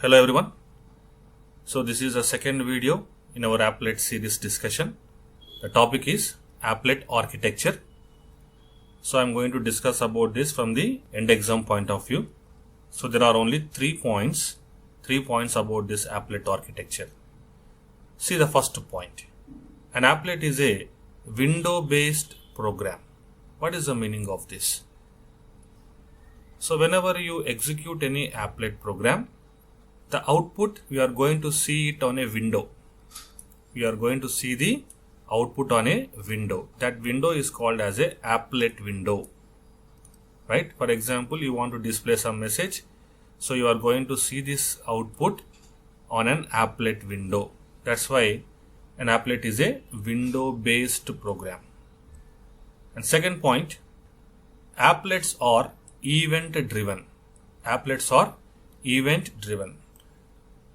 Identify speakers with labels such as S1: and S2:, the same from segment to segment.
S1: Hello everyone. So this is a second video in our Applet series discussion. The topic is Applet Architecture. So I'm going to discuss about this from the end exam point of view. So there are only 3 points about this Applet Architecture. See the first point. An applet is a window based program. What is the meaning of this? So whenever you execute any applet program, the output we are going to see it on a window. We are going to see the output on a window. That window is called as a applet window. Right? For example, you want to display some message. So you are going to see this output on an applet window. That's why an applet is a window based program. And second point, applets are event driven. Applets are event driven.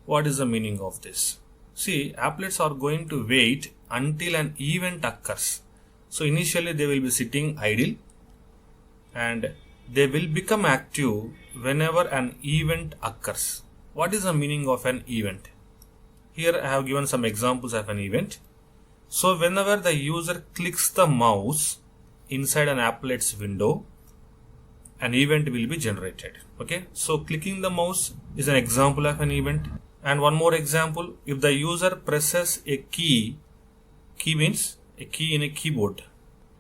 S1: What is the meaning of this? See, applets are going to wait until an event occurs. So initially they will be sitting idle and they will become active whenever an event occurs. What is the meaning of an event? Here I have given some examples of an event. So whenever the user clicks the mouse inside an applet's window, an event will be generated. Okay, so clicking the mouse is an example of an event. And one more example, if the user presses a key means a key in a keyboard.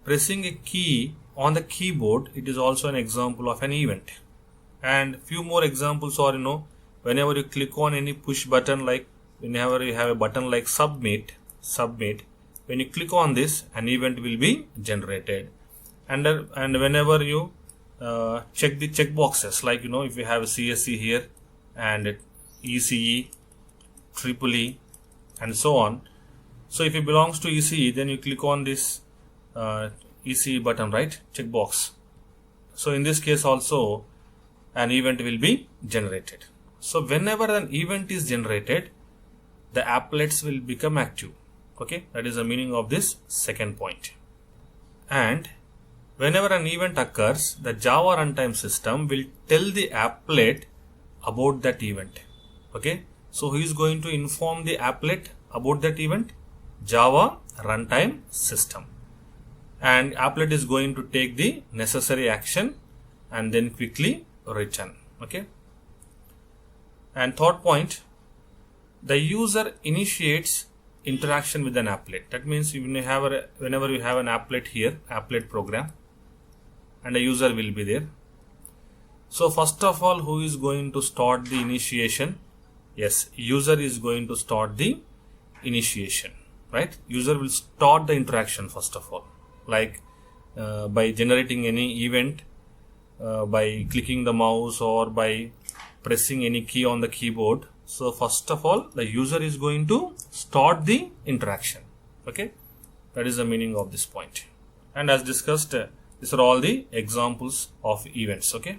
S1: Pressing a key on the keyboard, it is also an example of an event. And few more examples are, whenever you click on any push button, like whenever you have a button like submit, when you click on this, an event will be generated. And whenever you check the checkboxes, like if you have a CSE here and ECE, EEE, and so on. So if it belongs to ECE, then you click on this ECE button, right? Checkbox. So in this case also, an event will be generated. So whenever an event is generated, the applets will become active. Okay, that is the meaning of this second point. And whenever an event occurs, the Java runtime system will tell the applet about that event. Okay, so who is going to inform the applet about that event? Java runtime system. And applet is going to take the necessary action and then quickly return. Okay. And third point, the user initiates interaction with an applet. That means whenever you have an applet here, applet program, and a user will be there. So first of all, who is going to start the initiation? Yes, user is going to start the initiation, right? User will start the interaction first of all, like by generating any event, by clicking the mouse or by pressing any key on the keyboard. So first of all, the user is going to start the interaction. Okay, that is the meaning of this point. And as discussed, these are all the examples of events. Okay.